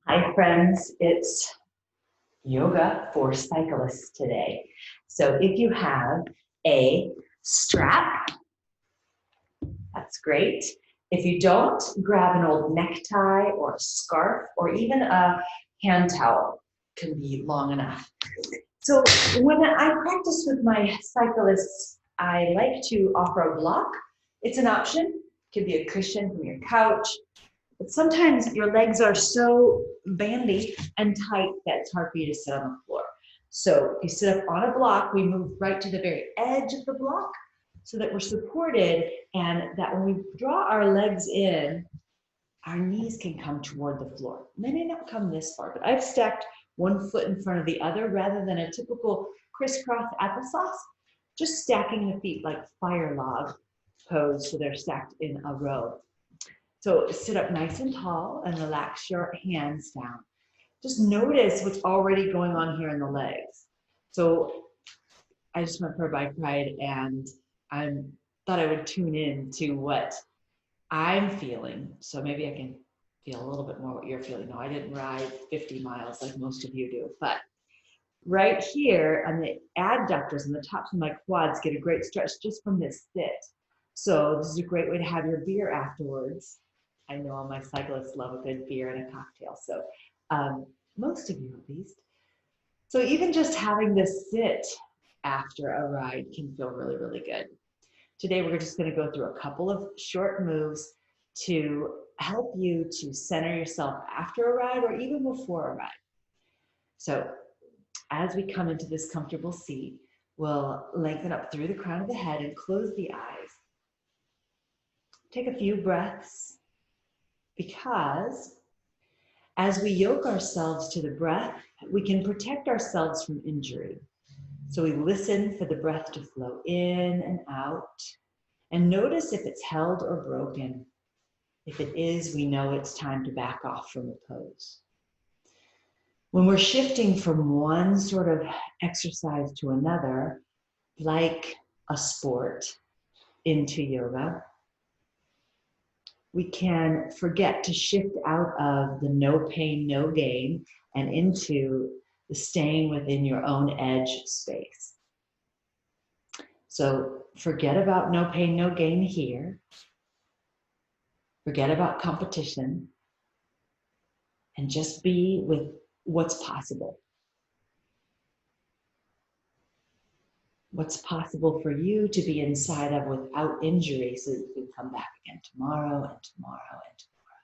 Hi friends, it's yoga for cyclists today. So if you have a strap, that's great. If you don't, grab an old necktie or a scarf or even a hand towel, can be long enough. So when I practice with my cyclists, I like to offer a block. It's an option. It could be a cushion from your couch. But sometimes your legs are so bandy and tight that it's hard for you to sit on the floor. So if you sit up on a block, we move right to the very edge of the block so that we're supported and that when we draw our legs in, our knees can come toward the floor. They may not come this far, but I've stacked one foot in front of the other rather than a typical crisscross applesauce, just stacking the feet like fire log pose so they're stacked in a row. So sit up nice and tall and relax your hands down. Just notice what's already going on here in the legs. So I just went for a bike ride and I thought I would tune in to what I'm feeling. So maybe I can feel a little bit more what you're feeling. No, I didn't ride 50 miles like most of you do, but right here on the adductors and the tops of my quads get a great stretch just from this sit. So this is a great way to have your beer afterwards. I know all my cyclists love a good beer and a cocktail, so most of you at least. So even just having this sit after a ride can feel really, really good. Today we're just going to go through a couple of short moves to help you to center yourself after a ride or even before a ride. So as we come into this comfortable seat, we'll lengthen up through the crown of the head and close the eyes. Take a few breaths, because as we yoke ourselves to the breath, we can protect ourselves from injury. So we listen for the breath to flow in and out, and notice if it's held or broken. If it is, we know it's time to back off from the pose. When we're shifting from one sort of exercise to another, like a sport into yoga, we can forget to shift out of the no pain, no gain and into the staying within your own edge space. So forget about no pain, no gain here. Forget about competition and just be with what's possible. What's possible for you to be inside of without injury so that you can come back again tomorrow and tomorrow and tomorrow.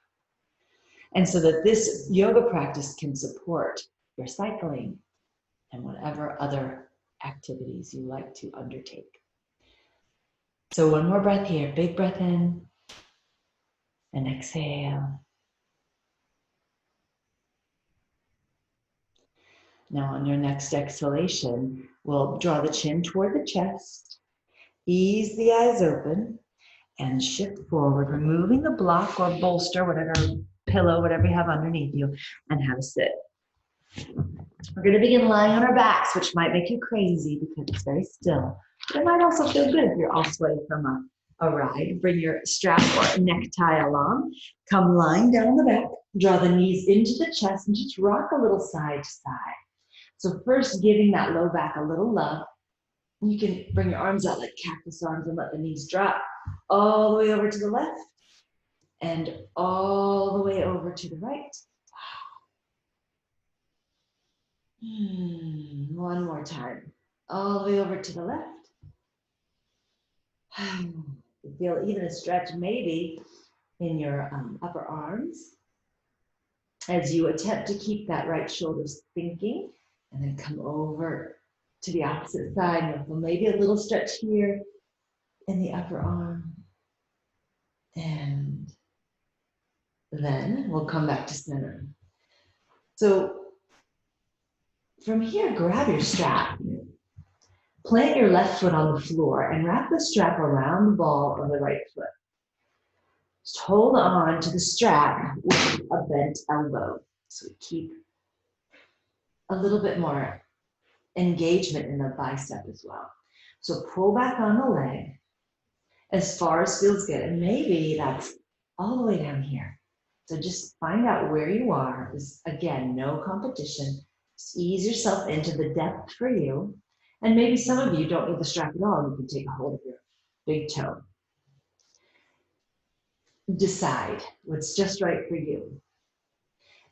And so that this yoga practice can support your cycling and whatever other activities you like to undertake. So one more breath here, big breath in and exhale. Now on your next exhalation, we'll draw the chin toward the chest, ease the eyes open, and shift forward, removing the block or bolster, whatever pillow, whatever you have underneath you, and have a sit. We're going to begin lying on our backs, which might make you crazy because it's very still. But it might also feel good if you're all sweaty from a ride. Bring your strap or necktie along. Come lying down on the back. Draw the knees into the chest and just rock a little side to side. So first, giving that low back a little love. You can bring your arms out like cactus arms and let the knees drop all the way over to the left and all the way over to the right. One more time. All the way over to the left. You feel even a stretch maybe in your upper arms as you attempt to keep that right shoulder thinking, and then come over to the opposite side. Maybe a little stretch here in the upper arm. And then we'll come back to center. So from here, grab your strap. Plant your left foot on the floor and wrap the strap around the ball of the right foot. Just hold on to the strap with a bent elbow. So we keep a little bit more engagement in the bicep as well. So pull back on the leg as far as feels good. And maybe that's all the way down here. So just find out where you are. This, again, no competition. Just ease yourself into the depth for you. And maybe some of you don't need the strap at all. You can take a hold of your big toe. Decide what's just right for you.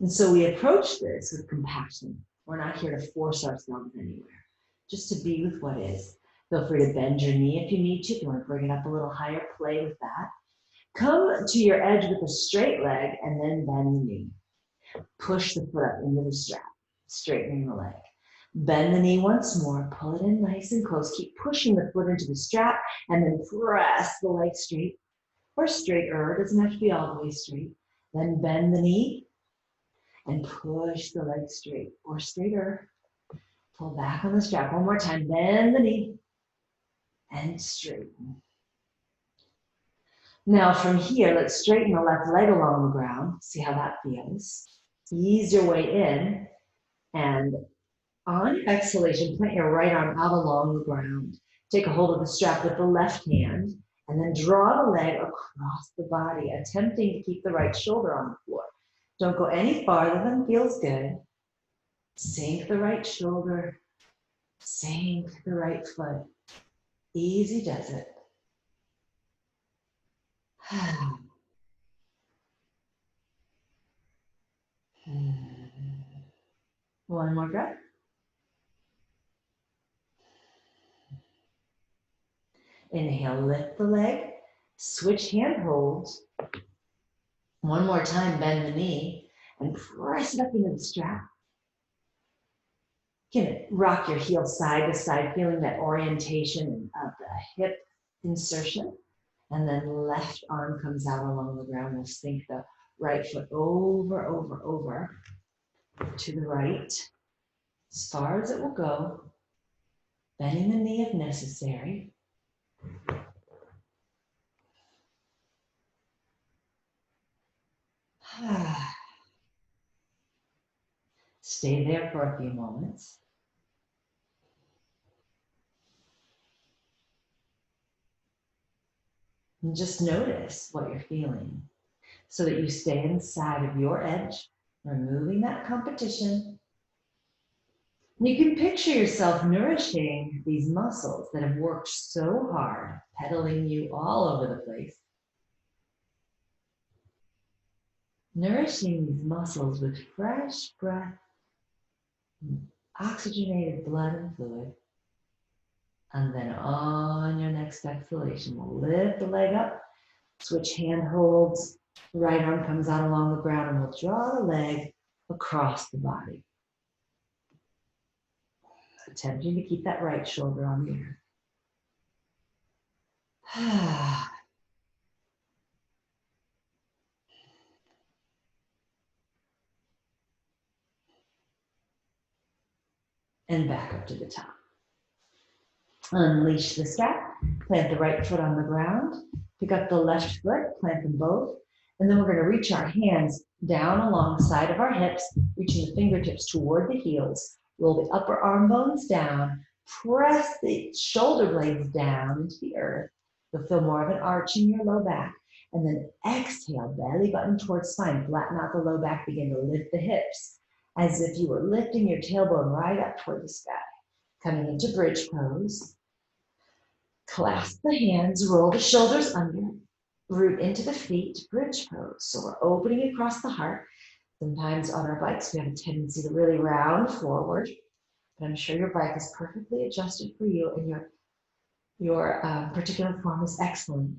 And so we approach this with compassion. We're not here to force ourselves anywhere, just to be with what is. Feel free to bend your knee if you need to. If you want to bring it up a little higher, play with that. Come to your edge with a straight leg and then bend the knee. Push the foot up into the strap, straightening the leg. Bend the knee once more, pull it in nice and close. Keep pushing the foot into the strap and then press the leg straight or straighter. It doesn't have to be all the way straight. Then bend the knee and push the leg straight or straighter. Pull back on the strap one more time. Bend the knee and straighten. Now from here, let's straighten the left leg along the ground. See how that feels. Ease your way in, and on your exhalation, plant your right arm out along the ground. Take a hold of the strap with the left hand, and then draw the leg across the body, attempting to keep the right shoulder on the floor. Don't go any farther than feels good. Sink the right shoulder, sink the right foot. Easy does it. One more breath. Inhale, lift the leg, switch hand holds. One more time, bend the knee and press it up into the strap. You can rock your heel side to side, feeling that orientation of the hip insertion. And then left arm comes out along the ground. We'll sink the right foot over to the right, as far as it will go, bending the knee if necessary. Stay there for a few moments. And just notice what you're feeling so that you stay inside of your edge, removing that competition. And you can picture yourself nourishing these muscles that have worked so hard, pedaling you all over the place. Nourishing these muscles with fresh breath, oxygenated blood and fluid. And then on your next exhalation, we'll lift the leg up, switch hand holds, the right arm comes out along the ground, and we'll draw the leg across the body. Attempting to keep that right shoulder on the earth. And back up to the top. Unleash the strap, plant the right foot on the ground, pick up the left foot, plant them both, and then we're going to reach our hands down alongside of our hips, reaching the fingertips toward the heels, roll the upper arm bones down, press the shoulder blades down into the earth. You'll feel more of an arch in your low back, and then exhale, belly button towards spine, flatten out the low back, begin to lift the hips, as if you were lifting your tailbone right up toward the sky. Coming into bridge pose. Clasp the hands, roll the shoulders under, root into the feet, bridge pose. So we're opening across the heart. Sometimes on our bikes, we have a tendency to really round forward, but I'm sure your bike is perfectly adjusted for you, and your particular form is excellent.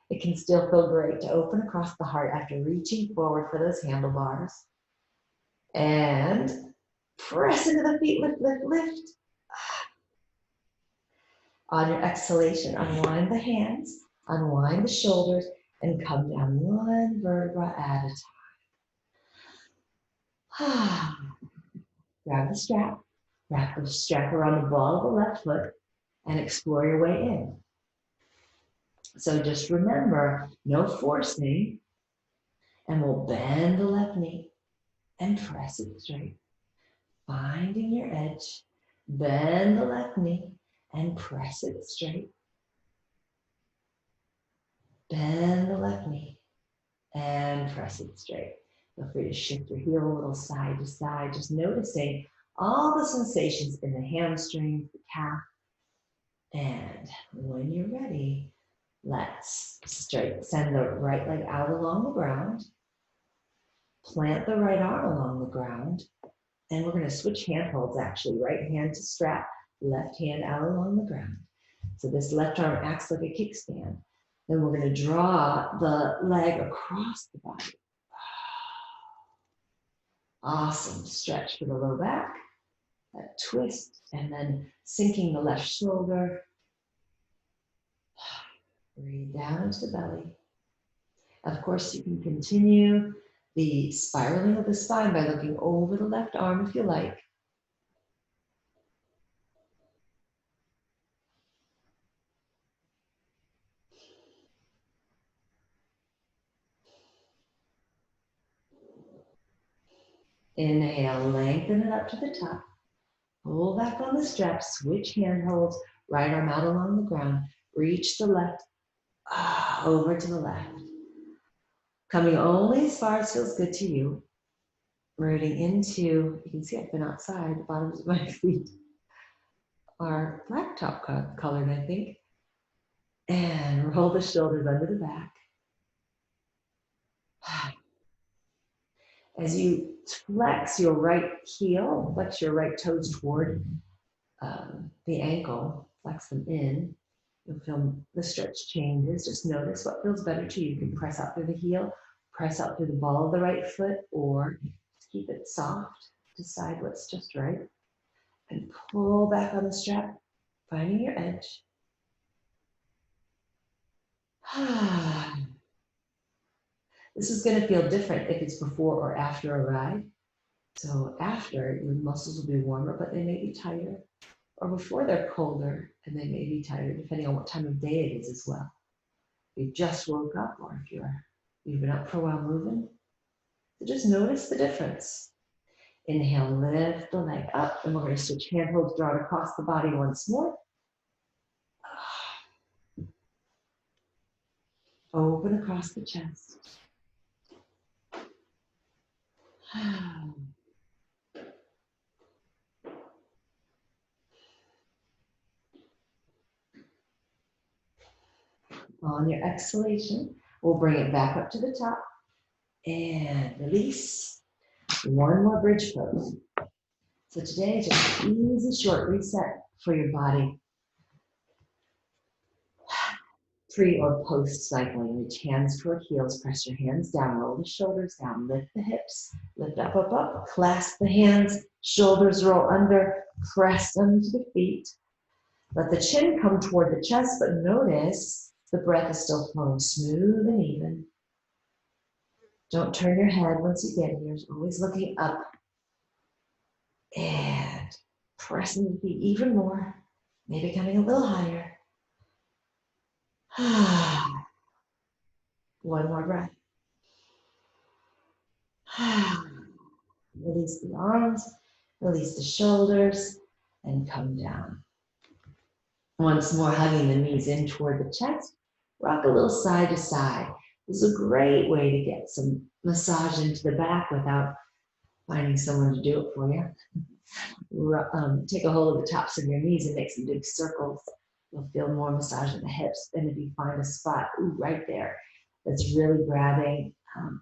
It can still feel great to open across the heart after reaching forward for those handlebars. And press into the feet, lift, lift, lift. On your exhalation, unwind the hands, unwind the shoulders, and come down one vertebra at a time. Grab the strap, wrap the strap around the ball of the left foot, and explore your way in. So just remember, no forcing, and we'll bend the left knee and press it straight. Finding your edge, bend the left knee and press it straight. Bend the left knee and press it straight. Feel free to shift your heel a little side to side, just noticing all the sensations in the hamstrings, the calf. And when you're ready, let's send the right leg out along the ground. Plant the right arm along the ground. And we're going to switch hand holds actually. Right hand to strap, left hand out along the ground. So this left arm acts like a kickstand. Then we're going to draw the leg across the body. Awesome. Stretch for the low back. That twist. And then sinking the left shoulder. Breathe down into the belly. Of course, you can continue the spiraling of the spine by looking over the left arm if you like. Inhale, lengthen it up to the top. Pull back on the strap, switch hand holds, right arm out along the ground. Reach the left, over to the left. Coming only as far as feels good to you. Rooting into, you can see I've been outside, the bottoms of my feet are blacktop colored, I think. And roll the shoulders under the back. As you flex your right heel, flex your right toes toward the ankle, flex them in, you'll feel the stretch changes. Just notice what feels better to you. You can press out through the heel, press out through the ball of the right foot, or keep it soft. Decide what's just right. And pull back on the strap, finding your edge. This is going to feel different if it's before or after a ride. So after, your muscles will be warmer, but they may be tighter. Or before, they're colder and they may be tighter, depending on what time of day it is as well. If you just woke up, or if you've been up for a while moving. So just notice the difference. Inhale, lift the leg up, and we're going to switch hand holds, draw it across the body once more. Open across the chest. On your exhalation, we'll bring it back up to the top and release. One more bridge pose. So today, just an easy short reset for your body. Pre or post cycling, reach hands toward heels, press your hands down, roll the shoulders down, lift the hips, lift up, up, up, clasp the hands, shoulders roll under, press them to the feet. Let the chin come toward the chest, but notice the breath is still flowing smooth and even. Don't turn your head once you get here, always looking up. And pressing the feet even more, maybe coming a little higher. One more breath. Release the arms, release the shoulders, and come down. Once more, hugging the knees in toward the chest. Rock a little side to side. This is a great way to get some massage into the back without finding someone to do it for you. Take a hold of the tops of your knees and make some big circles. You'll feel more massage in the hips. And if you find a spot, right there, that's really grabbing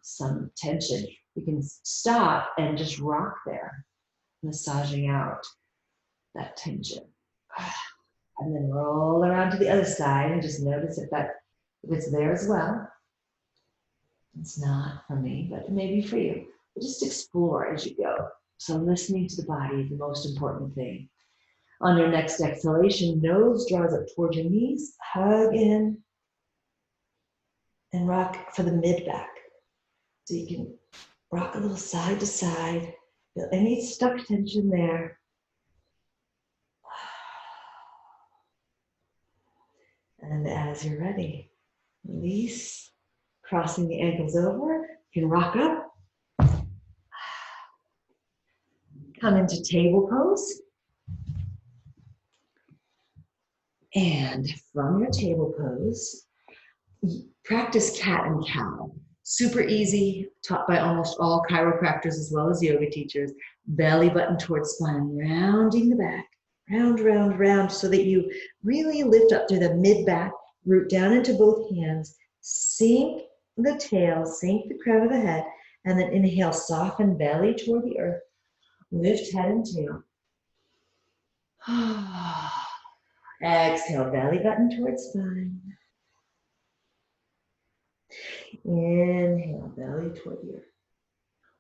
some tension, you can stop and just rock there, massaging out that tension. And then roll around to the other side and just notice if it's there as well. It's not for me, but it may be for you. But just explore as you go. So listening to the body is the most important thing. On your next exhalation, nose draws up towards your knees, hug in, and rock for the mid-back. So you can rock a little side to side. Feel any stuck tension there. And as you're ready, release, crossing the ankles over. You can rock up. Come into table pose. And from your table pose, practice cat and cow. Super easy, taught by almost all chiropractors as well as yoga teachers. Belly button towards spine, rounding the back, round, round, round, so that you really lift up through the mid-back, root down into both hands, sink the tail, sink the crown of the head, and then inhale, soften belly toward the earth, lift head and tail. Exhale, belly button towards spine. Inhale, belly toward the earth.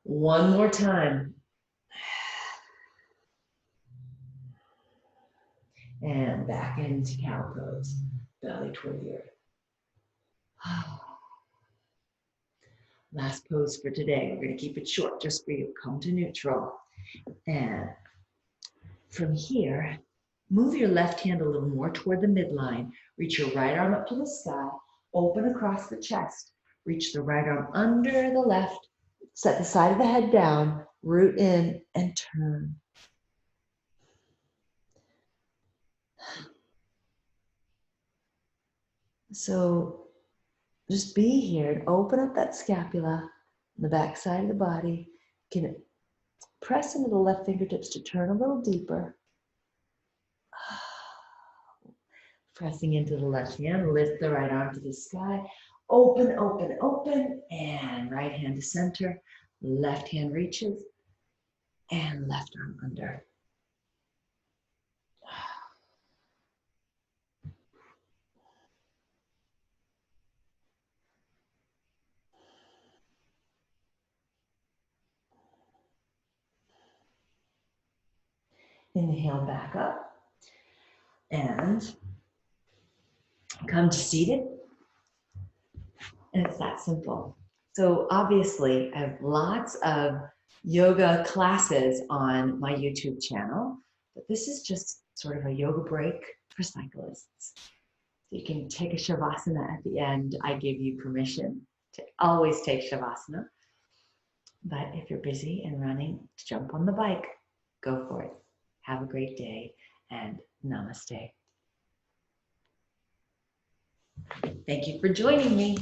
One more time. And back into cow pose, belly toward the earth. Last pose for today. We're going to keep it short just for you. Come to neutral. And from here, move your left hand a little more toward the midline. Reach your right arm up to the sky. Open across the chest. Reach the right arm under the left. Set the side of the head down. Root in and turn. So just be here and open up that scapula, the back side of the body. You can press into the left fingertips to turn a little deeper. Pressing into the left hand, lift the right arm to the sky. Open, open, open, and right hand to center. Left hand reaches, and left arm under. Inhale back up, and come to seated. And it's that simple. So obviously, I have lots of yoga classes on my YouTube channel, but this is just sort of a yoga break for cyclists. You can take a Shavasana at the end. I give you permission to always take Shavasana. But if you're busy and running, jump on the bike, go for it. Have a great day, and namaste. Thank you for joining me.